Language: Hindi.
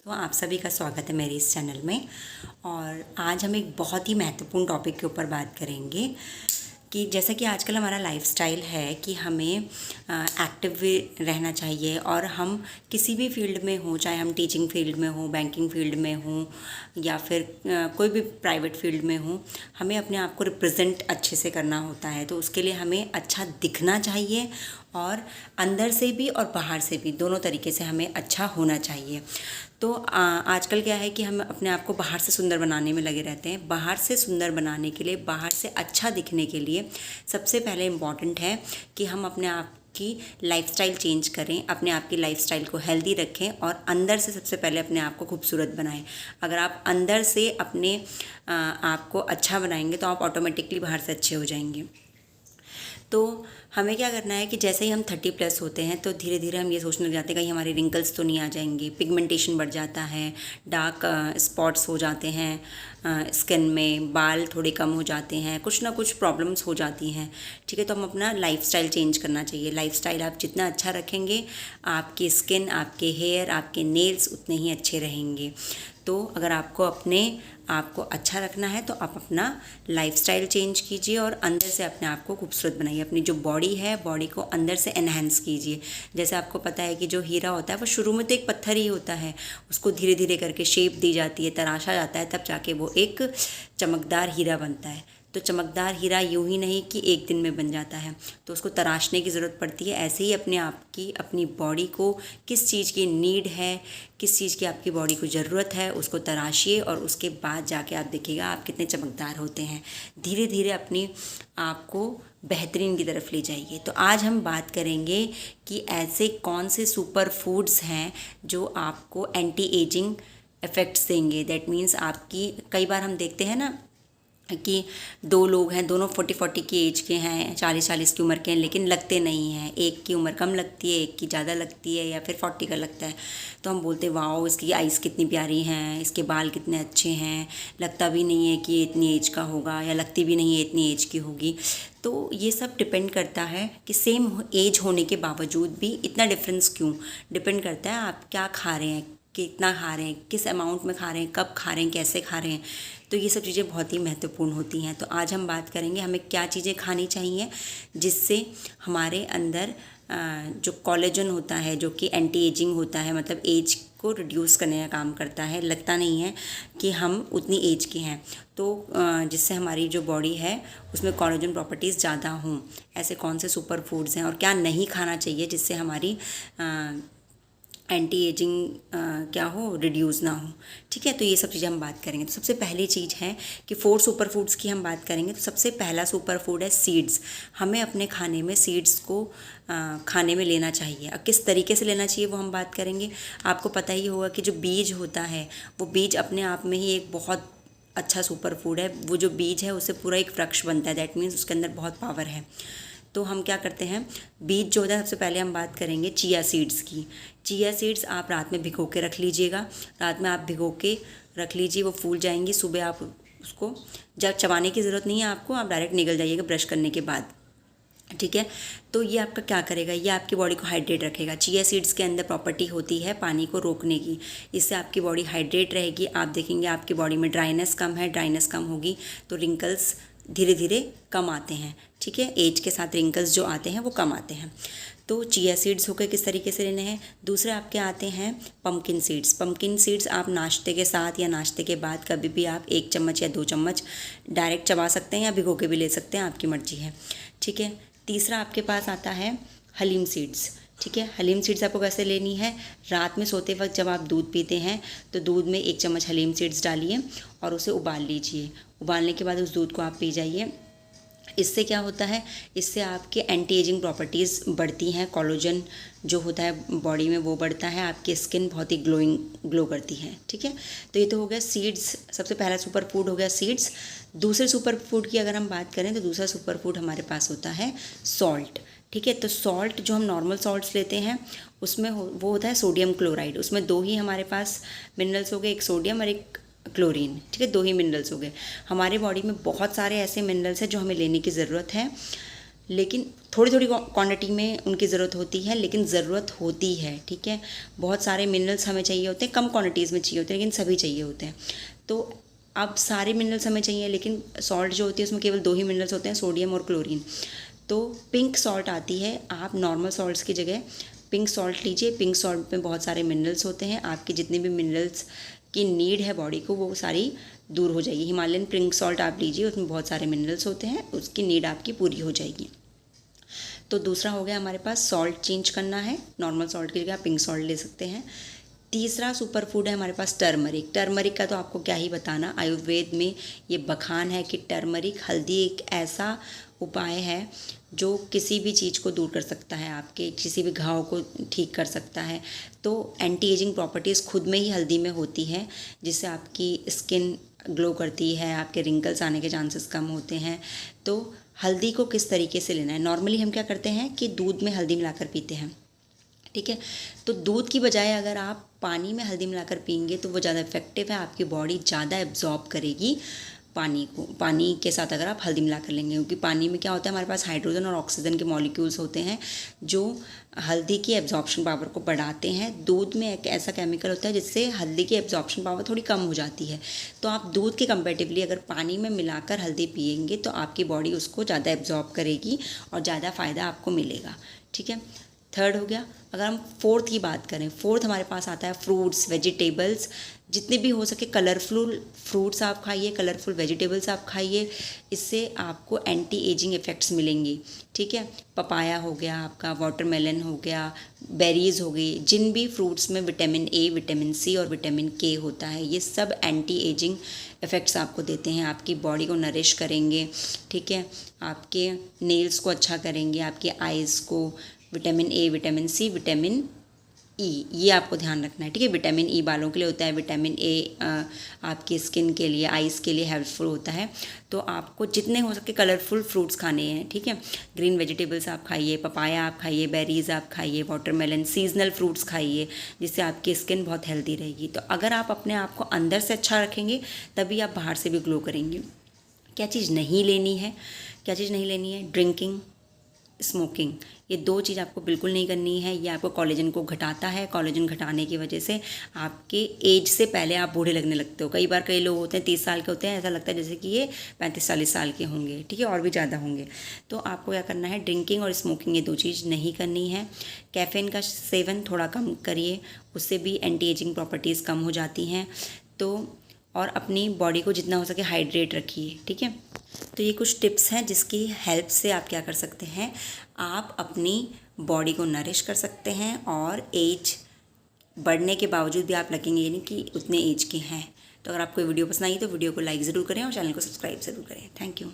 तो आप सभी का स्वागत है मेरे इस चैनल में। और आज हम एक बहुत ही महत्वपूर्ण टॉपिक के ऊपर बात करेंगे कि जैसा कि आजकल हमारा लाइफस्टाइल है कि हमें एक्टिव रहना चाहिए और हम किसी भी फील्ड में हों, चाहे हम टीचिंग फील्ड में हों, बैंकिंग फील्ड में हों या फिर कोई भी प्राइवेट फील्ड में हों, हमें अपने आप को रिप्रेजेंट अच्छे से करना होता है। तो उसके लिए हमें अच्छा दिखना चाहिए और अंदर से भी और बाहर से भी दोनों तरीके से हमें अच्छा होना चाहिए। तो आजकल क्या है कि हम अपने आप को बाहर से सुंदर बनाने में लगे रहते हैं। बाहर से सुंदर बनाने के लिए, बाहर से अच्छा दिखने के लिए सबसे पहले इम्पॉर्टेंट है कि हम अपने आप की लाइफस्टाइल चेंज करें, अपने आप की लाइफस्टाइल को हेल्दी रखें और अंदर से सबसे पहले अपने आप को खूबसूरत बनाएं। अगर आप अंदर से अपने आप को अच्छा बनाएंगे तो आप ऑटोमेटिकली बाहर से अच्छे हो जाएंगे। तो हमें क्या करना है कि जैसे ही हम 30+ होते हैं तो धीरे धीरे हम ये सोचने लग जाते हैं कहीं हमारे रिंकल्स तो नहीं आ जाएंगे, पिगमेंटेशन बढ़ जाता है, डार्क स्पॉट्स हो जाते हैं स्किन में, बाल थोड़े कम हो जाते हैं, कुछ ना कुछ प्रॉब्लम्स हो जाती हैं। ठीक है, तो हम अपना लाइफस्टाइल चेंज करना चाहिए। लाइफस्टाइल आप जितना अच्छा रखेंगे, आपकी स्किन, आपके हेयर, आपके नेल्स उतने ही अच्छे रहेंगे। तो अगर आपको अपने आपको अच्छा रखना है तो आप अपना लाइफस्टाइल चेंज कीजिए और अंदर से अपने आप को खूबसूरत बनाइए। अपनी जो बॉडी है, बॉडी को अंदर से एनहांस कीजिए। जैसे आपको पता है कि जो हीरा होता है वो शुरू में तो एक पत्थर ही होता है, उसको धीरे धीरे करके शेप दी जाती है, तराशा जाता है, तब जाके वो एक चमकदार हीरा बनता है। तो चमकदार हीरा यूं ही नहीं कि एक दिन में बन जाता है, तो उसको तराशने की ज़रूरत पड़ती है। ऐसे ही अपने आप की, अपनी बॉडी को किस चीज़ की नीड है, किस चीज़ की आपकी बॉडी को ज़रूरत है, उसको तराशिए और उसके बाद जाके आप देखिएगा आप कितने चमकदार होते हैं। धीरे धीरे अपनी आप को बेहतरीन की तरफ ले जाइए। तो आज हम बात करेंगे कि ऐसे कौन से सुपर फूड्स हैं जो आपको एंटी एजिंग इफ़ेक्ट्स देंगे। दैट मीन्स आपकी, कई बार हम देखते हैं ना कि दो लोग हैं, दोनों 40 की एज के हैं, 40 की उम्र के हैं, लेकिन लगते नहीं हैं। एक की उम्र कम लगती है, एक की ज़्यादा लगती है, या फिर 40 का लगता है। तो हम बोलते हैं वाओ, इसकी आइज़ कितनी प्यारी हैं, इसके बाल कितने अच्छे हैं, लगता भी नहीं है कि ये इतनी एज का होगा, या लगती भी नहीं है इतनी एज की होगी। तो ये सब डिपेंड करता है कि सेम एज होने के बावजूद भी इतना डिफरेंस क्यों। डिपेंड करता है आप क्या खा रहे हैं, कितना खा रहे हैं, किस अमाउंट में खा रहे हैं, कब खा रहे हैं, कैसे खा रहे हैं। तो ये सब चीज़ें बहुत ही महत्वपूर्ण होती हैं। तो आज हम बात करेंगे हमें क्या चीज़ें खानी चाहिए जिससे हमारे अंदर जो कोलेजन होता है, जो कि एंटी एजिंग होता है, मतलब एज को रिड्यूस करने का काम करता है, लगता नहीं है कि हम उतनी एज के हैं। तो जिससे हमारी जो बॉडी है उसमें कोलेजन प्रॉपर्टीज़ ज़्यादा हों। ऐसे कौन से सुपर फूड्स हैं और क्या नहीं खाना चाहिए जिससे हमारी एंटी एजिंग क्या हो, रिड्यूस ना हो। ठीक है, तो ये सब चीज़ें हम बात करेंगे। तो सबसे पहली चीज़ है कि 4 सुपर फूड्स की हम बात करेंगे। तो सबसे पहला सुपर फूड है सीड्स। हमें अपने खाने में सीड्स को खाने में लेना चाहिए। अब किस तरीके से लेना चाहिए वो हम बात करेंगे। आपको पता ही होगा कि जो बीज होता है, वो बीज अपने आप में ही एक बहुत अच्छा सुपर फूड है। वो जो बीज है उससे पूरा एक वृक्ष बनता है। दैट मीन्स उसके अंदर बहुत पावर है। तो हम क्या करते हैं, बीज जो होता है, सबसे पहले हम बात करेंगे चिया सीड्स की। चिया सीड्स आप रात में भिगो के रख लीजिएगा। रात में आप भिगो के रख लीजिए, वो फूल जाएंगी। सुबह आप उसको, जब चबाने की ज़रूरत नहीं है आपको, आप डायरेक्ट निगल जाइएगा ब्रश करने के बाद। ठीक है, तो ये आपका क्या करेगा, ये आपकी बॉडी को हाइड्रेट रखेगा। चिया सीड्स के अंदर प्रॉपर्टी होती है पानी को रोकने की। इससे आपकी बॉडी हाइड्रेट रहेगी। आप देखेंगे आपकी बॉडी में ड्राइनेस कम है। ड्राइनेस कम होगी तो रिंकल्स धीरे धीरे कम आते हैं। ठीक है, एज के साथ रिंकल्स जो आते हैं वो कम आते हैं। तो चिया सीड्स होकर किस तरीके से लेने हैं। दूसरे आपके आते हैं पम्पकिन सीड्स। पम्पकिन सीड्स आप नाश्ते के साथ या नाश्ते के बाद कभी भी आप 1 चम्मच या 2 चम्मच डायरेक्ट चबा सकते हैं या भिगो के भी ले सकते हैं, आपकी मर्जी है। ठीक है, तीसरा आपके पास आता है हलीम सीड्स। ठीक है, हलीम सीड्स आपको कैसे लेनी है, रात में सोते वक्त जब आप दूध पीते हैं तो दूध में 1 चम्मच हलीम सीड्स डालिए और उसे उबाल लीजिए। उबालने के बाद उस दूध को आप पी जाइए। इससे क्या होता है, इससे आपके एंटी एजिंग प्रॉपर्टीज़ बढ़ती हैं। कोलेजन जो होता है बॉडी में वो बढ़ता है। आपकी स्किन बहुत ही ग्लो करती है। ठीक है, तो ये तो हो गया सीड्स। सबसे पहला सुपर फूड हो गया सीड्स। दूसरे सुपर फूड की अगर हम बात करें तो दूसरा सुपर फूड हमारे पास होता है सॉल्ट। ठीक है, तो सॉल्ट जो हम नॉर्मल सॉल्ट्स लेते हैं उसमें वो होता है सोडियम क्लोराइड। उसमें 2 ही हमारे पास मिनरल्स हो गए, एक सोडियम और एक क्लोरीन। ठीक है, 2 ही मिनरल्स हो गए। हमारे बॉडी में बहुत सारे ऐसे मिनरल्स हैं जो हमें लेने की ज़रूरत है। लेकिन थोड़ी थोड़ी क्वांटिटी में उनकी ज़रूरत होती है, लेकिन ज़रूरत होती है, ठीक है। बहुत सारे मिनरल्स हमें चाहिए होते हैं, कम क्वांटिटीज़ में चाहिए होते हैं, लेकिन सभी चाहिए होते हैं। तो अब सारे मिनरल्स हमें चाहिए, लेकिन सॉल्ट जो होती है उसमें केवल 2 ही मिनरल्स होते हैं, सोडियम और क्लोरीन। तो पिंक सॉल्ट आती है, आप नॉर्मल सॉल्ट्स की जगह पिंक सॉल्ट लीजिए। पिंक सॉल्ट में बहुत सारे मिनरल्स होते हैं, आपकी जितने भी मिनरल्स की नीड है बॉडी को वो सारी दूर हो जाएगी। हिमालयन पिंक सॉल्ट आप लीजिए, उसमें बहुत सारे मिनरल्स होते हैं, उसकी नीड आपकी पूरी हो जाएगी। तो दूसरा हो गया हमारे पास सॉल्ट चेंज करना है, नॉर्मल सॉल्ट की जगह आप पिंक सॉल्ट ले सकते हैं। तीसरा सुपर फूड है हमारे पास टर्मरिक। टर्मरिक का तो आपको क्या ही बताना, आयुर्वेद में ये बखान है कि टर्मरिक हल्दी एक ऐसा उपाय है जो किसी भी चीज़ को दूर कर सकता है, आपके किसी भी घाव को ठीक कर सकता है। तो एंटी एजिंग प्रॉपर्टीज़ खुद में ही हल्दी में होती है, जिससे आपकी स्किन ग्लो करती है, आपके रिंकल्स आने के चांसेस कम होते हैं। तो हल्दी को किस तरीके से लेना है, नॉर्मली हम क्या करते हैं कि दूध में हल्दी मिलाकर पीते हैं, ठीक है। तो दूध की बजाय अगर आप पानी में हल्दी मिलाकर पिएंगे तो वो ज़्यादा इफेक्टिव है, आपकी बॉडी ज़्यादा एब्जॉर्ब करेगी पानी को। पानी के साथ अगर आप हल्दी मिलाकर लेंगे, क्योंकि पानी में क्या होता है, हमारे पास हाइड्रोजन और ऑक्सीजन के मॉलिक्यूल्स होते हैं जो हल्दी की एब्जॉर्प्शन पावर को बढ़ाते हैं। दूध में एक ऐसा केमिकल होता है जिससे हल्दी की एब्जॉर्प्शन पावर थोड़ी कम हो जाती है। तो आप दूध के कंपेरेटिवली अगर पानी में मिलाकर हल्दी पिएंगे तो आपकी बॉडी उसको ज़्यादा एब्जॉर्ब करेगी और ज़्यादा फ़ायदा आपको मिलेगा, ठीक है। थर्ड हो गया। अगर हम फोर्थ की बात करें, फोर्थ हमारे पास आता है फ्रूट्स, वेजिटेबल्स। जितने भी हो सके कलरफुल फ्रूट्स आप खाइए, कलरफुल वेजिटेबल्स आप खाइए, इससे आपको एंटी एजिंग इफ़ेक्ट्स मिलेंगी, ठीक है। पपाया हो गया आपका, वाटरमेलन हो गया, बेरीज़ हो गई, जिन भी फ्रूट्स में विटामिन ए, विटामिन सी और विटामिन के होता है, ये सब एंटी एजिंग इफ़ेक्ट्स आपको देते हैं, आपकी बॉडी को नरिश करेंगे, ठीक है। आपके नेल्स को अच्छा करेंगे, आपके आइज़ को, vitamin A, vitamin C, vitamin E, ये आपको ध्यान रखना है, ठीक है। विटामिन ई बालों के लिए होता है, विटामिन ए आपकी स्किन के लिए, आइज़ के लिए हेल्पफुल होता है। तो आपको जितने हो सके कलरफुल फ्रूट्स खाने हैं, ठीक है। ग्रीन वेजिटेबल्स आप खाइए, पपाया आप खाइए, बेरीज़ आप खाइए, वाटरमेलन, सीजनल फ्रूट्स खाइए, जिससे आपकी स्किन बहुत हेल्दी रहेगी। तो अगर आप अपने आप को अंदर से अच्छा रखेंगे तभी आप बाहर से भी ग्लो करेंगे। क्या चीज़ नहीं लेनी है, क्या चीज़ नहीं लेनी है, ड्रिंकिंग, स्मोकिंग, ये 2 चीज़ आपको बिल्कुल नहीं करनी है। ये आपको कोलेजन को घटाता है, कोलेजन घटाने की वजह से आपके एज से पहले आप बूढ़े लगने लगते हो। कई बार कई लोग होते हैं 30 साल के होते हैं, ऐसा लगता है जैसे कि ये 35-40 साल के होंगे, ठीक है, और भी ज़्यादा होंगे। तो आपको क्या करना है, ड्रिंकिंग और स्मोकिंग ये 2 चीज़ नहीं करनी है। कैफ़ीन का सेवन थोड़ा कम करिए, उससे भी एंटी एजिंग प्रॉपर्टीज़ कम हो जाती हैं। तो और अपनी बॉडी को जितना हो सके हाइड्रेट रखिए, ठीक है। तो ये कुछ टिप्स हैं जिसकी हेल्प से आप क्या कर सकते हैं, आप अपनी बॉडी को नरिश कर सकते हैं और एज बढ़ने के बावजूद भी आप लगेंगे ये नहीं कि उतने एज के हैं। तो अगर आपको वीडियो पसंद आई तो वीडियो को लाइक ज़रूर करें और चैनल को सब्सक्राइब ज़रूर करें। Thank you.